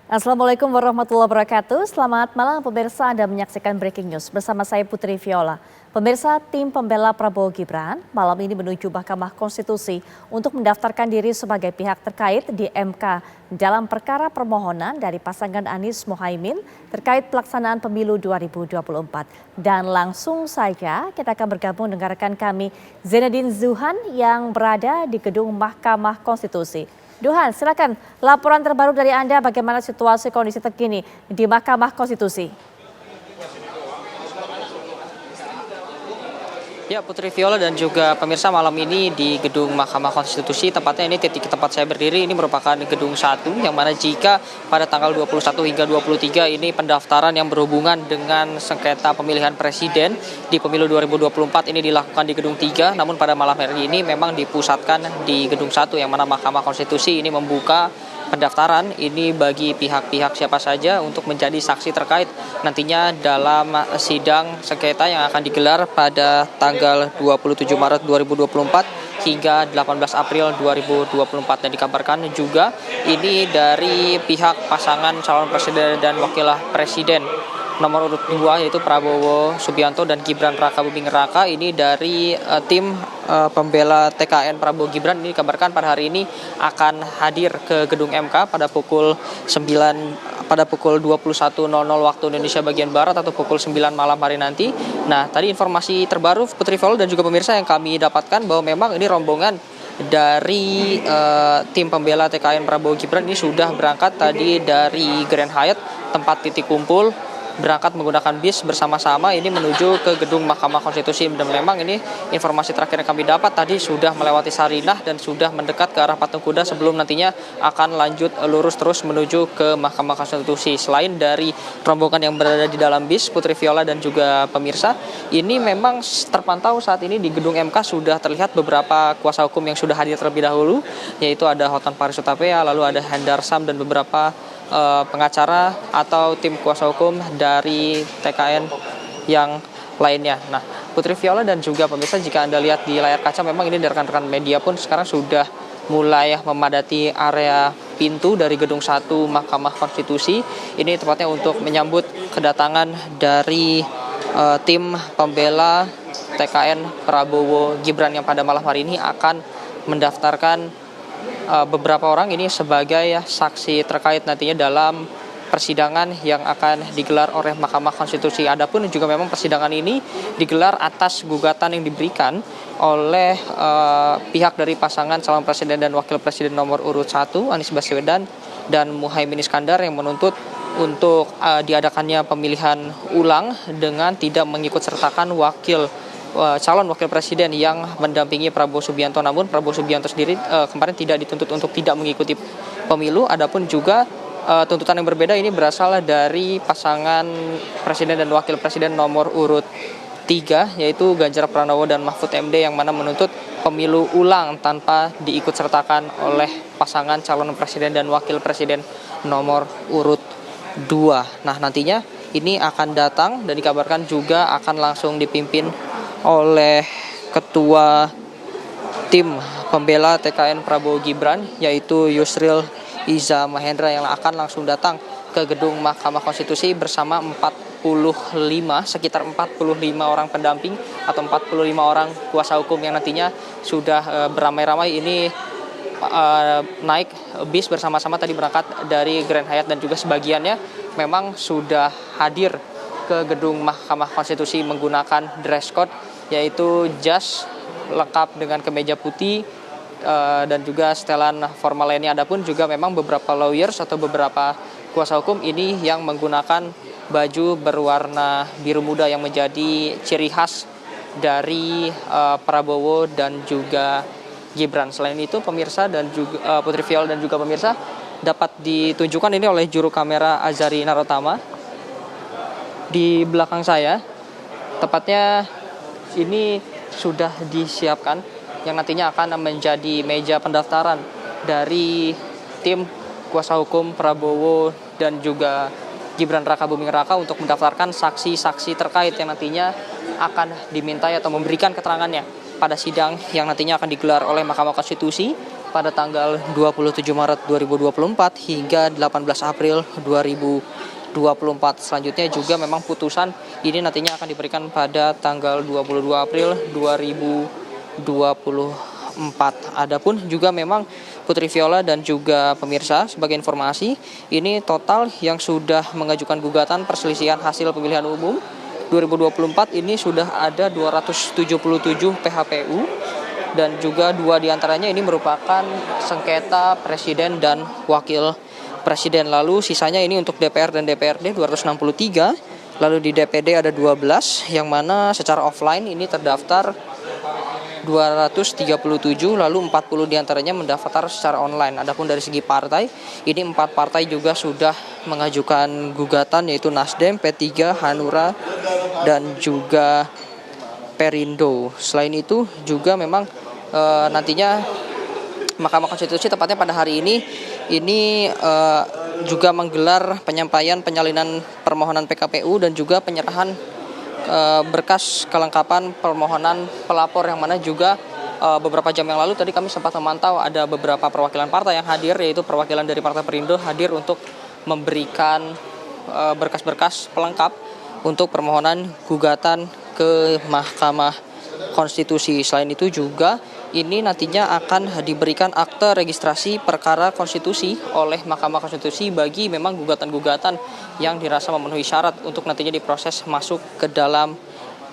Assalamualaikum warahmatullahi wabarakatuh. Selamat malam pemirsa, Anda menyaksikan Breaking News bersama saya Putri Viola. Pemirsa, tim pembela Prabowo Gibran malam ini menuju Mahkamah Konstitusi untuk mendaftarkan diri sebagai pihak terkait di MK dalam perkara permohonan dari pasangan Anies Mohaimin terkait pelaksanaan pemilu 2024. Dan langsung saja kita akan bergabung dengan rekan kami Zainuddin Zuhan yang berada di gedung Mahkamah Konstitusi. Duhan, silakan laporan terbaru dari Anda bagaimana situasi kondisi terkini di Mahkamah Konstitusi. Ya, Putri Viola dan juga pemirsa, malam ini di gedung Mahkamah Konstitusi, tepatnya ini titik tempat saya berdiri, ini merupakan gedung 1, yang mana jika pada tanggal 21 hingga 23 ini pendaftaran yang berhubungan dengan sengketa pemilihan presiden di pemilu 2024 ini dilakukan di gedung 3, namun pada malam hari ini memang dipusatkan di gedung 1, yang mana Mahkamah Konstitusi ini membuka pendaftaran ini bagi pihak-pihak siapa saja untuk menjadi saksi terkait nantinya dalam sidang sengketa yang akan digelar pada tanggal 27 Maret 2024 hingga 18 April 2024. Dan dikabarkan juga ini dari pihak pasangan calon presiden dan wakil presiden nomor urut 2 yaitu Prabowo Subianto dan Gibran Rakabuming Raka. Ini dari tim pembela TKN Prabowo Gibran ini dikabarkan pada hari ini akan hadir ke gedung MK pada pukul 21.00 waktu Indonesia bagian Barat atau pukul 9 malam hari nanti. Nah, tadi informasi terbaru Putri Viola dan juga pemirsa yang kami dapatkan bahwa memang ini rombongan dari tim pembela TKN Prabowo Gibran ini sudah berangkat tadi dari Grand Hyatt, tempat titik kumpul, berangkat menggunakan bis bersama-sama ini menuju ke gedung Mahkamah Konstitusi. Dan memang ini informasi terakhir yang kami dapat tadi sudah melewati Sarinah dan sudah mendekat ke arah Patung Kuda sebelum nantinya akan lanjut lurus terus menuju ke Mahkamah Konstitusi. Selain dari rombongan yang berada di dalam bis, Putri Viola dan juga pemirsa, ini memang terpantau saat ini di gedung MK sudah terlihat beberapa kuasa hukum yang sudah hadir terlebih dahulu, yaitu ada Hotman Paris Hutapea, lalu ada Hendar Sam dan beberapa pengacara atau tim kuasa hukum dari TKN yang lainnya. Nah, Putri Viola dan juga pemirsa, jika Anda lihat di layar kaca memang ini rekan-rekan media pun sekarang sudah mulai memadati area pintu dari gedung 1 Mahkamah Konstitusi. Ini tepatnya untuk menyambut kedatangan dari tim pembela TKN Prabowo Gibran yang pada malam hari ini akan mendaftarkan beberapa orang ini sebagai saksi terkait nantinya dalam persidangan yang akan digelar oleh Mahkamah Konstitusi. Adapun juga memang persidangan ini digelar atas gugatan yang diberikan oleh pihak dari pasangan calon presiden dan wakil presiden nomor urut 1 Anies Baswedan dan Muhaimin Iskandar yang menuntut untuk diadakannya pemilihan ulang dengan tidak mengikut sertakan calon wakil presiden yang mendampingi Prabowo Subianto. Namun Prabowo Subianto sendiri kemarin tidak dituntut untuk tidak mengikuti pemilu. Adapun juga tuntutan yang berbeda ini berasal dari pasangan presiden dan wakil presiden nomor urut 3 yaitu Ganjar Pranowo dan Mahfud MD yang mana menuntut pemilu ulang tanpa diikut sertakan oleh pasangan calon presiden dan wakil presiden nomor urut 2. Nah, nantinya ini akan datang dan dikabarkan juga akan langsung dipimpin oleh ketua tim pembela TKN Prabowo Gibran yaitu Yusril Iza Mahendra yang akan langsung datang ke gedung Mahkamah Konstitusi bersama sekitar 45 orang pendamping atau 45 orang kuasa hukum yang nantinya sudah beramai-ramai ini naik bis bersama-sama tadi berangkat dari Grand Hyatt dan juga sebagiannya memang sudah hadir ke gedung Mahkamah Konstitusi menggunakan dress code yaitu jas lengkap dengan kemeja putih dan juga setelan formal lainnya. Adapun juga memang beberapa lawyers atau beberapa kuasa hukum ini yang menggunakan baju berwarna biru muda yang menjadi ciri khas dari Prabowo dan juga Gibran. Selain itu pemirsa dan juga Putri Viola dan juga pemirsa dapat ditunjukkan ini oleh juru kamera Azari Narotama di belakang saya. Tepatnya ini sudah disiapkan yang nantinya akan menjadi meja pendaftaran dari tim kuasa hukum Prabowo dan juga Gibran Rakabuming Raka untuk mendaftarkan saksi-saksi terkait yang nantinya akan dimintai atau memberikan keterangannya pada sidang yang nantinya akan digelar oleh Mahkamah Konstitusi pada tanggal 27 Maret 2024 hingga 18 April 2024. Selanjutnya juga memang putusan ini nantinya akan diberikan pada tanggal 22 April 2024. Adapun juga memang Putri Viola dan juga pemirsa, sebagai informasi, ini total yang sudah mengajukan gugatan perselisihan hasil pemilihan umum 2024 ini sudah ada 277 PHPU dan juga 2 diantaranya ini merupakan sengketa presiden dan wakil presiden. Lalu sisanya ini untuk DPR dan DPRD 263, lalu di DPD ada 12 yang mana secara offline ini terdaftar 237, lalu 40 diantaranya mendaftar secara online. Adapun dari segi partai, ini 4 partai juga sudah mengajukan gugatan, yaitu Nasdem, P3, Hanura, dan juga Perindo. Selain itu juga memang nantinya Mahkamah Konstitusi tepatnya pada hari ini juga menggelar penyampaian penyalinan permohonan PKPU dan juga penyerahan berkas kelengkapan permohonan pelapor, yang mana juga beberapa jam yang lalu tadi kami sempat memantau ada beberapa perwakilan partai yang hadir, yaitu perwakilan dari Partai Perindo hadir untuk memberikan berkas-berkas pelengkap untuk permohonan gugatan ke Mahkamah Konstitusi. Selain itu juga ini nantinya akan diberikan akte registrasi perkara konstitusi oleh Mahkamah Konstitusi bagi memang gugatan-gugatan yang dirasa memenuhi syarat untuk nantinya diproses masuk ke dalam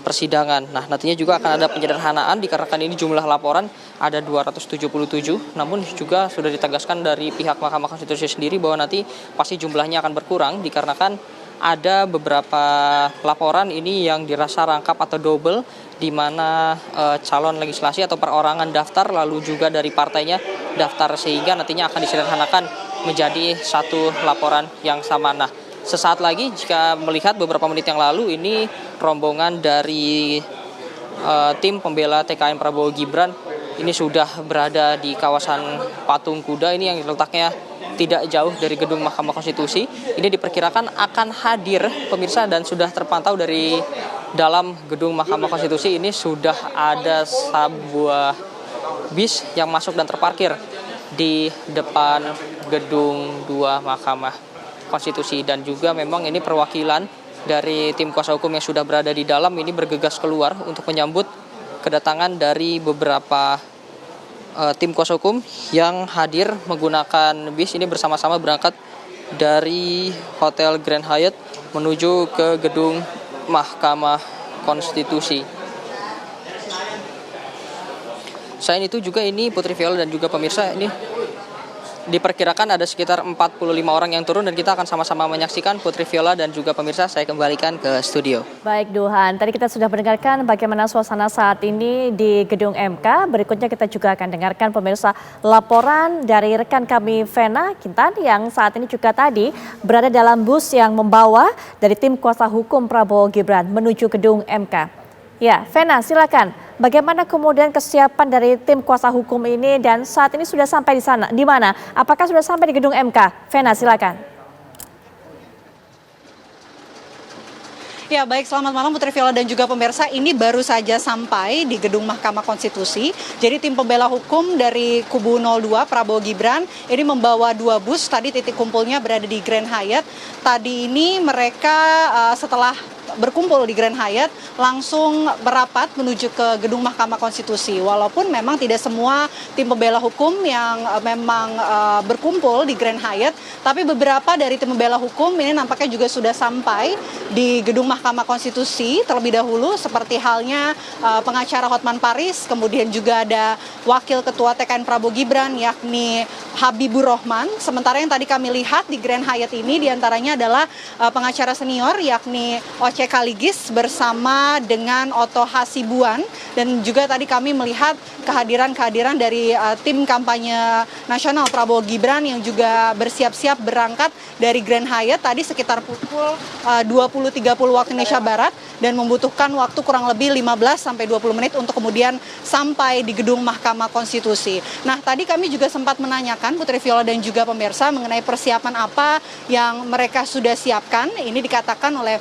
persidangan. Nah, nantinya juga akan ada penyederhanaan dikarenakan ini jumlah laporan ada 277, namun juga sudah ditegaskan dari pihak Mahkamah Konstitusi sendiri bahwa nanti pasti jumlahnya akan berkurang dikarenakan ada beberapa laporan ini yang dirasa rangkap atau double, di mana calon legislasi atau perorangan daftar lalu juga dari partainya daftar, sehingga nantinya akan disederhanakan menjadi satu laporan yang sama. Nah, sesaat lagi jika melihat beberapa menit yang lalu ini rombongan dari tim pembela TKN Prabowo Gibran ini sudah berada di kawasan Patung Kuda ini yang letaknya tidak jauh dari gedung Mahkamah Konstitusi. Ini diperkirakan akan hadir pemirsa, dan sudah terpantau dari dalam gedung Mahkamah Konstitusi ini sudah ada sebuah bis yang masuk dan terparkir di depan gedung 2 Mahkamah Konstitusi. Dan juga memang ini perwakilan dari tim kuasa hukum yang sudah berada di dalam ini bergegas keluar untuk menyambut kedatangan dari beberapa tim kuasa hukum yang hadir menggunakan bis ini bersama-sama berangkat dari Hotel Grand Hyatt menuju ke gedung Mahkamah Konstitusi. Selain itu juga ini Putri Viola dan juga pemirsa, ini diperkirakan ada sekitar 45 orang yang turun, dan kita akan sama-sama menyaksikan. Putri Viola dan juga pemirsa, saya kembalikan ke studio. Baik Duhan, tadi kita sudah mendengarkan bagaimana suasana saat ini di gedung MK. Berikutnya kita juga akan dengarkan pemirsa laporan dari rekan kami Vena Kintan yang saat ini juga tadi berada dalam bus yang membawa dari tim kuasa hukum Prabowo Gibran menuju gedung MK. Ya, Vena silakan. Bagaimana kemudian kesiapan dari tim kuasa hukum ini dan saat ini sudah sampai di sana? Di mana? Apakah sudah sampai di gedung MK? Vena silakan. Ya baik, selamat malam Putri Viola dan juga pemirsa. Ini baru saja sampai di gedung Mahkamah Konstitusi. Jadi tim pembela hukum dari kubu 02 Prabowo Gibran ini membawa 2 bus. Tadi titik kumpulnya berada di Grand Hyatt. Tadi ini mereka setelah berkumpul di Grand Hyatt langsung merapat menuju ke gedung Mahkamah Konstitusi. Walaupun memang tidak semua tim pembela hukum yang memang berkumpul di Grand Hyatt, tapi beberapa dari tim pembela hukum ini nampaknya juga sudah sampai di gedung Mahkamah Konstitusi terlebih dahulu, seperti halnya pengacara Hotman Paris, kemudian juga ada Wakil Ketua TKN Prabowo Gibran yakni Habibur Rahman. Sementara yang tadi kami lihat di Grand Hyatt ini diantaranya adalah pengacara senior yakni Oce Kaligis bersama dengan Oto Hasibuan, dan juga tadi kami melihat kehadiran dari tim kampanye nasional Prabowo Gibran yang juga bersiap-siap berangkat dari Grand Hyatt tadi sekitar pukul 20.30 waktu Indonesia Barat, dan membutuhkan waktu kurang lebih 15-20 menit untuk kemudian sampai di gedung Mahkamah Konstitusi. Nah, tadi kami juga sempat menanyakan Putri Viola dan juga pemirsa mengenai persiapan apa yang mereka sudah siapkan. Ini dikatakan oleh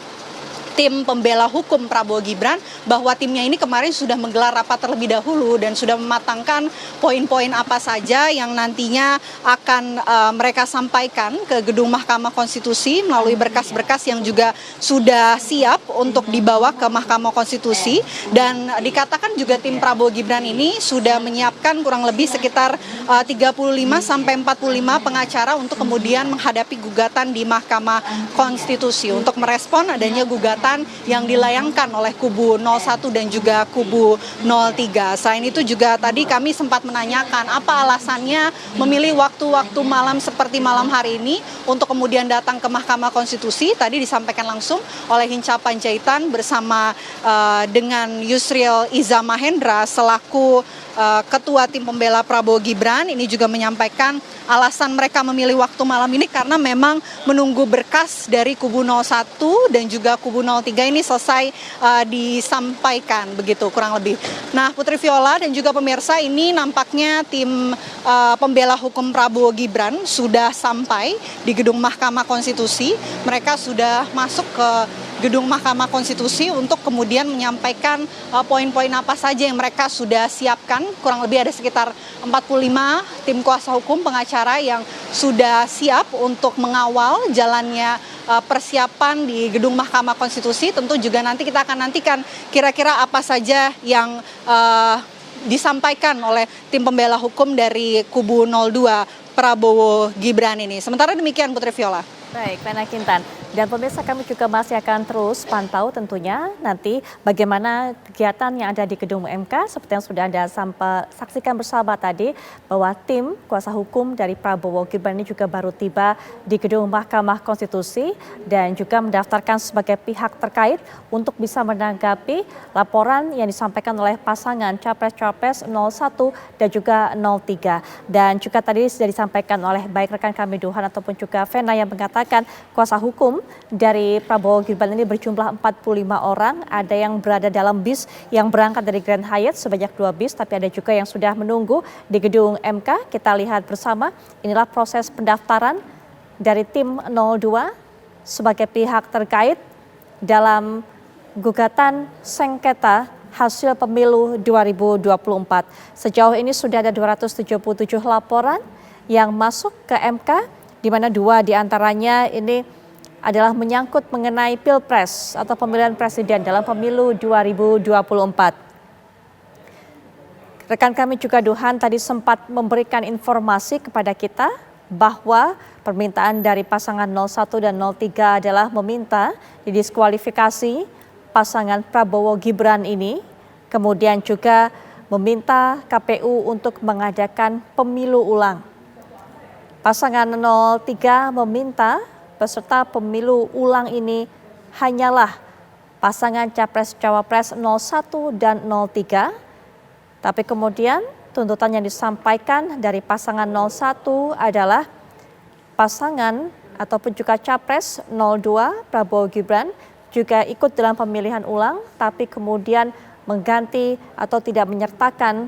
tim pembela hukum Prabowo Gibran bahwa timnya ini kemarin sudah menggelar rapat terlebih dahulu dan sudah mematangkan poin-poin apa saja yang nantinya akan mereka sampaikan ke gedung Mahkamah Konstitusi melalui berkas-berkas yang juga sudah siap untuk dibawa ke Mahkamah Konstitusi. Dan dikatakan juga tim Prabowo Gibran ini sudah menyiapkan kurang lebih sekitar 35 sampai 45 pengacara untuk kemudian menghadapi gugatan di Mahkamah Konstitusi untuk merespon adanya gugatan yang dilayangkan oleh kubu 01 dan juga kubu 03. Selain itu juga tadi kami sempat menanyakan apa alasannya memilih waktu-waktu malam seperti malam hari ini untuk kemudian datang ke Mahkamah Konstitusi. Tadi disampaikan langsung oleh Hinca Panjaitan bersama dengan Yusril Iza Mahendra selaku Ketua Tim Pembela Prabowo Gibran. Ini juga menyampaikan alasan mereka memilih waktu malam ini karena memang menunggu berkas dari kubu 01 dan juga kubu 03 ini selesai disampaikan, begitu kurang lebih. Nah, Putri Viola dan juga pemirsa, ini nampaknya tim pembela hukum Prabowo Gibran sudah sampai di gedung Mahkamah Konstitusi. Mereka sudah masuk ke gedung Mahkamah Konstitusi untuk kemudian menyampaikan poin-poin apa saja yang mereka sudah siapkan. Kurang lebih ada sekitar 45 tim kuasa hukum pengacara yang sudah siap untuk mengawal jalannya persiapan di gedung Mahkamah Konstitusi. Tentu juga nanti kita akan nantikan kira-kira apa saja yang disampaikan oleh tim pembela hukum dari kubu 02 Prabowo Gibran ini. Sementara demikian, Putri Viola. Baik, Lena Kintan. Dan pemirsa, kami juga masih akan terus pantau tentunya nanti bagaimana kegiatan yang ada di gedung MK seperti yang sudah Anda saksikan bersama tadi bahwa tim kuasa hukum dari Prabowo Gibran ini juga baru tiba di gedung Mahkamah Konstitusi dan juga mendaftarkan sebagai pihak terkait untuk bisa menanggapi laporan yang disampaikan oleh pasangan Capres-Cawapres 01 dan juga 03. Dan juga tadi sudah disampaikan oleh baik rekan kami Duhan ataupun juga Vena yang mengatakan kuasa hukum dari Prabowo Gibran ini berjumlah 45 orang. Ada yang berada dalam bis yang berangkat dari Grand Hyatt sebanyak 2 bis, tapi ada juga yang sudah menunggu di gedung MK. Kita lihat bersama, inilah proses pendaftaran dari tim 02 sebagai pihak terkait dalam gugatan sengketa hasil pemilu 2024. Sejauh ini sudah ada 277 laporan yang masuk ke MK, di mana 2 diantaranya ini adalah menyangkut mengenai Pilpres atau pemilihan presiden dalam pemilu 2024. Rekan kami juga Duhan tadi sempat memberikan informasi kepada kita bahwa permintaan dari pasangan 01 dan 03 adalah meminta didiskualifikasi pasangan Prabowo Gibran ini, kemudian juga meminta KPU untuk mengadakan pemilu ulang. Pasangan 03 meminta peserta pemilu ulang ini hanyalah pasangan Capres-Cawapres 01 dan 03. Tapi kemudian tuntutan yang disampaikan dari pasangan 01 adalah pasangan ataupun juga Capres 02 Prabowo Gibran juga ikut dalam pemilihan ulang, tapi kemudian mengganti atau tidak menyertakan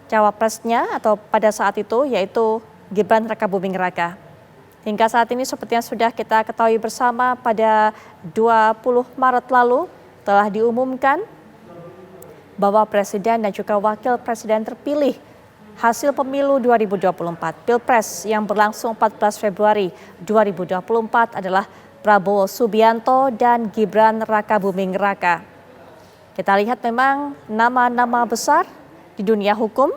cawapresnya atau pada saat itu yaitu Gibran Rakabuming Raka. Hingga saat ini seperti yang sudah kita ketahui bersama pada 20 Maret lalu telah diumumkan bahwa Presiden dan juga Wakil Presiden terpilih hasil pemilu 2024 Pilpres yang berlangsung 14 Februari 2024 adalah Prabowo Subianto dan Gibran Rakabuming Raka. Kita lihat memang nama-nama besar di dunia hukum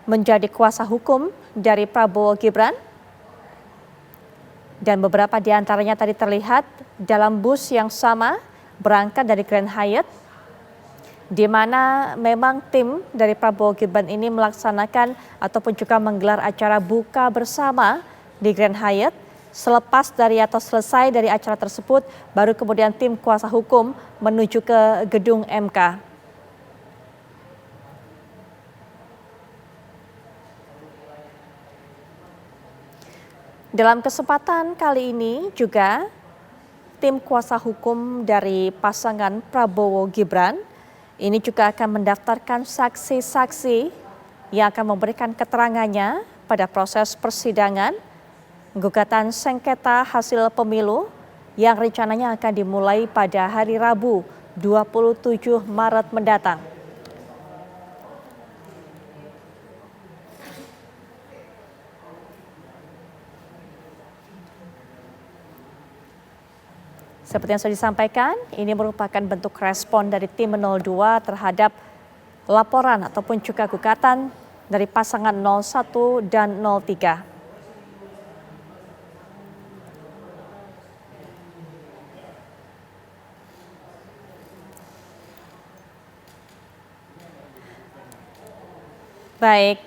menjadi kuasa hukum dari Prabowo Gibran. Dan beberapa di antaranya tadi terlihat dalam bus yang sama berangkat dari Grand Hyatt, di mana memang tim dari Prabowo Gibran ini melaksanakan ataupun juga menggelar acara buka bersama di Grand Hyatt. Selepas dari atau selesai dari acara tersebut, baru kemudian tim kuasa hukum menuju ke gedung MK. Dalam kesempatan kali ini juga tim kuasa hukum dari pasangan Prabowo Gibran ini juga akan mendaftarkan saksi-saksi yang akan memberikan keterangannya pada proses persidangan gugatan sengketa hasil pemilu yang rencananya akan dimulai pada hari Rabu 27 Maret mendatang. Seperti yang sudah disampaikan, ini merupakan bentuk respon dari tim 02 terhadap laporan ataupun juga gugatan dari pasangan 01 dan 03. Baik,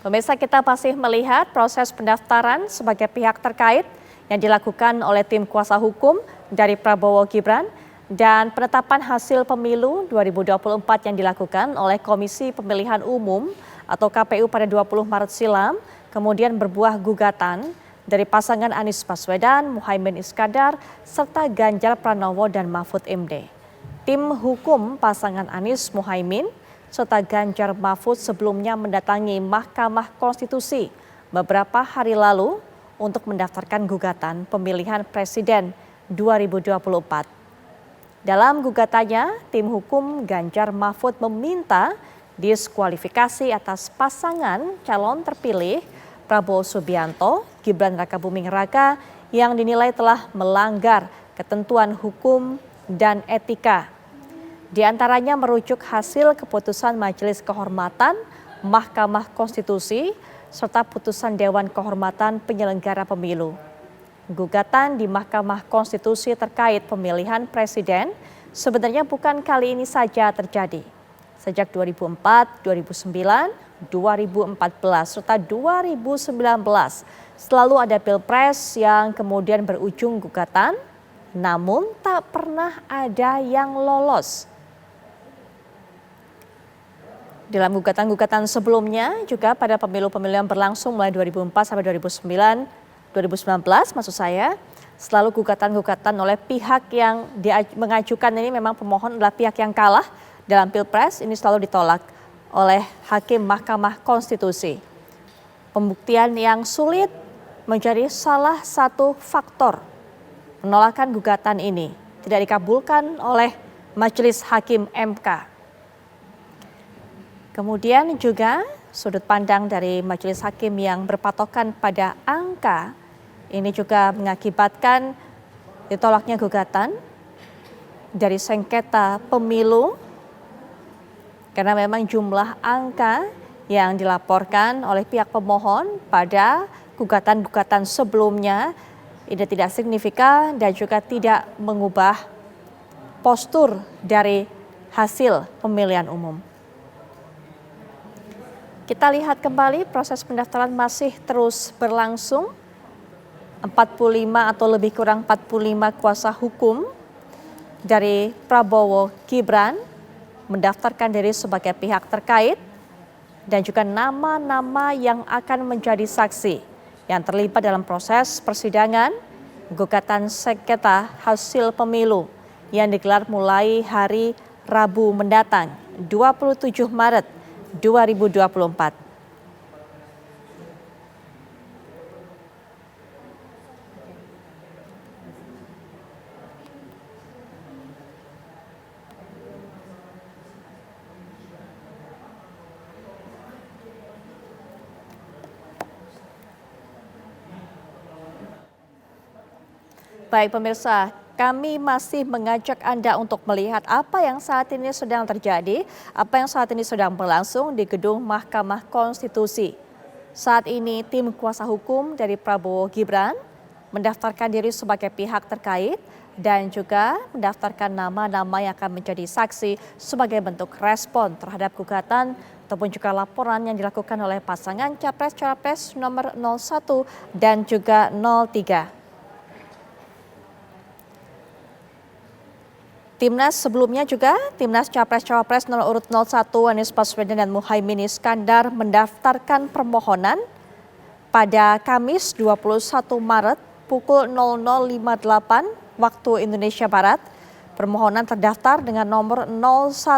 pemirsa, kita masih melihat proses pendaftaran sebagai pihak terkait yang dilakukan oleh tim kuasa hukum dari Prabowo Gibran dan penetapan hasil pemilu 2024 yang dilakukan oleh Komisi Pemilihan Umum atau KPU pada 20 Maret silam, kemudian berbuah gugatan dari pasangan Anies Baswedan, Muhaimin Iskandar, serta Ganjar Pranowo dan Mahfud MD. Tim hukum pasangan Anies Muhaimin serta Ganjar Mahfud sebelumnya mendatangi Mahkamah Konstitusi beberapa hari lalu untuk mendaftarkan gugatan pemilihan Presiden 2024. Dalam gugatannya, tim hukum Ganjar Mahfud meminta diskualifikasi atas pasangan calon terpilih Prabowo Subianto, Gibran Rakabuming Raka yang dinilai telah melanggar ketentuan hukum dan etika. Di antaranya merujuk hasil keputusan Majelis Kehormatan Mahkamah Konstitusi serta putusan Dewan Kehormatan Penyelenggara Pemilu. Gugatan di Mahkamah Konstitusi terkait pemilihan presiden sebenarnya bukan kali ini saja terjadi. Sejak 2004, 2009, 2014, serta 2019 selalu ada pilpres yang kemudian berujung gugatan, namun tak pernah ada yang lolos. Dalam gugatan-gugatan sebelumnya juga pada pemilu-pemilu yang berlangsung mulai 2004 sampai 2019 maksud saya, selalu gugatan-gugatan oleh pihak yang mengajukan ini memang pemohon adalah pihak yang kalah dalam pilpres, ini selalu ditolak oleh Hakim Mahkamah Konstitusi. Pembuktian yang sulit menjadi salah satu faktor penolakan gugatan ini tidak dikabulkan oleh Majelis Hakim MK. Kemudian juga sudut pandang dari Majelis Hakim yang berpatokan pada angka ini juga mengakibatkan ditolaknya gugatan dari sengketa pemilu karena memang jumlah angka yang dilaporkan oleh pihak pemohon pada gugatan-gugatan sebelumnya ini tidak signifikan dan juga tidak mengubah postur dari hasil pemilihan umum. Kita lihat kembali proses pendaftaran masih terus berlangsung. 45 atau lebih kurang 45 kuasa hukum dari Prabowo Gibran mendaftarkan diri sebagai pihak terkait dan juga nama-nama yang akan menjadi saksi yang terlibat dalam proses persidangan gugatan sengketa hasil pemilu yang digelar mulai hari Rabu mendatang 27 Maret 2024. Baik pemirsa, kami masih mengajak Anda untuk melihat apa yang saat ini sedang terjadi, apa yang saat ini sedang berlangsung di gedung Mahkamah Konstitusi. Saat ini tim kuasa hukum dari Prabowo Gibran mendaftarkan diri sebagai pihak terkait dan juga mendaftarkan nama-nama yang akan menjadi saksi sebagai bentuk respon terhadap gugatan ataupun juga laporan yang dilakukan oleh pasangan Capres-Cawapres nomor 01 dan juga 03. Timnas sebelumnya juga, Timnas Capres-Cawapres nomor urut 01 Anies Baswedan dan Muhaimin Iskandar mendaftarkan permohonan pada Kamis 21 Maret pukul 00.58 waktu Indonesia Barat. Permohonan terdaftar dengan nomor 01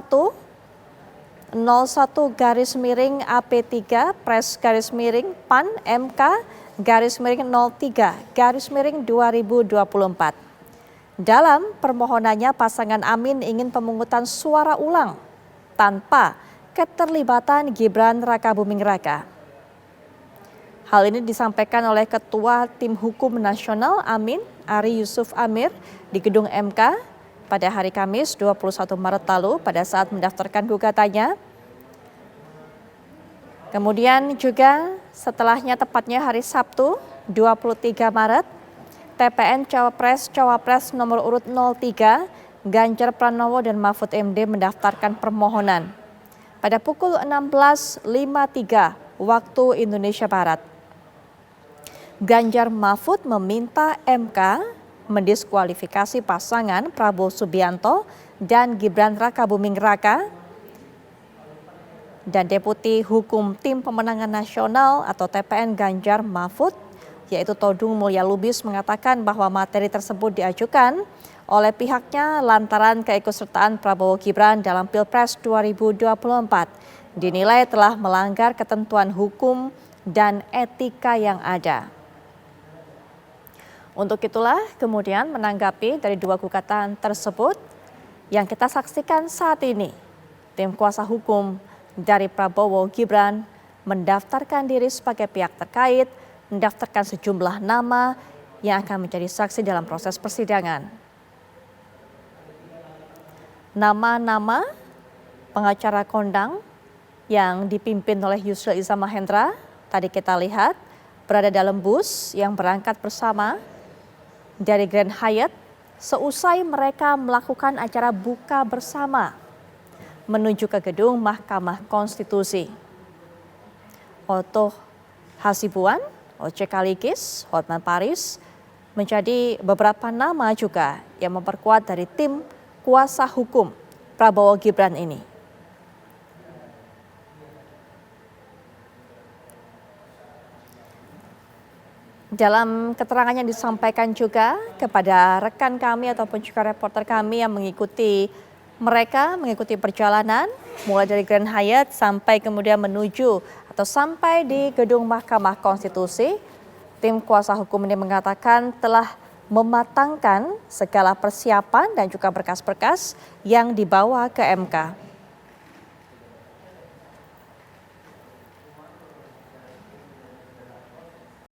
AP3 PRES_PAN MK_03 2024. Dalam permohonannya, pasangan Amin ingin pemungutan suara ulang tanpa keterlibatan Gibran Rakabuming Raka. Hal ini disampaikan oleh Ketua Tim Hukum Nasional Amin, Ari Yusuf Amir, di Gedung MK pada hari Kamis 21 Maret lalu pada saat mendaftarkan gugatannya. Kemudian juga setelahnya, tepatnya hari Sabtu 23 Maret, TPN Cawapres nomor urut 03 Ganjar Pranowo dan Mahfud MD mendaftarkan permohonan pada pukul 16.53 waktu Indonesia Barat. Ganjar Mahfud meminta MK mendiskualifikasi pasangan Prabowo Subianto dan Gibran Rakabuming Raka, dan Deputi Hukum Tim Pemenangan Nasional atau TPN Ganjar Mahfud, yaitu Todung Mulya Lubis, mengatakan bahwa materi tersebut diajukan oleh pihaknya lantaran keikutsertaan Prabowo Gibran dalam Pilpres 2024 dinilai telah melanggar ketentuan hukum dan etika yang ada. Untuk itulah kemudian menanggapi dari dua gugatan tersebut yang kita saksikan saat ini, tim kuasa hukum dari Prabowo Gibran mendaftarkan diri sebagai pihak terkait, mendaftarkan sejumlah nama yang akan menjadi saksi dalam proses persidangan. Nama-nama pengacara kondang yang dipimpin oleh Yusril Iza Mahendra tadi kita lihat berada dalam bus yang berangkat bersama dari Grand Hyatt seusai mereka melakukan acara buka bersama menuju ke gedung Mahkamah Konstitusi. Oto Hasibuan, Oce Kaligis, Hotman Paris menjadi beberapa nama juga yang memperkuat dari tim kuasa hukum Prabowo Gibran ini. Dalam keterangannya disampaikan juga kepada rekan kami ataupun juga reporter kami yang mengikuti perjalanan mulai dari Grand Hyatt sampai kemudian menuju atau sampai di gedung Mahkamah Konstitusi, tim kuasa hukum ini mengatakan telah mematangkan segala persiapan dan juga berkas-berkas yang dibawa ke MK.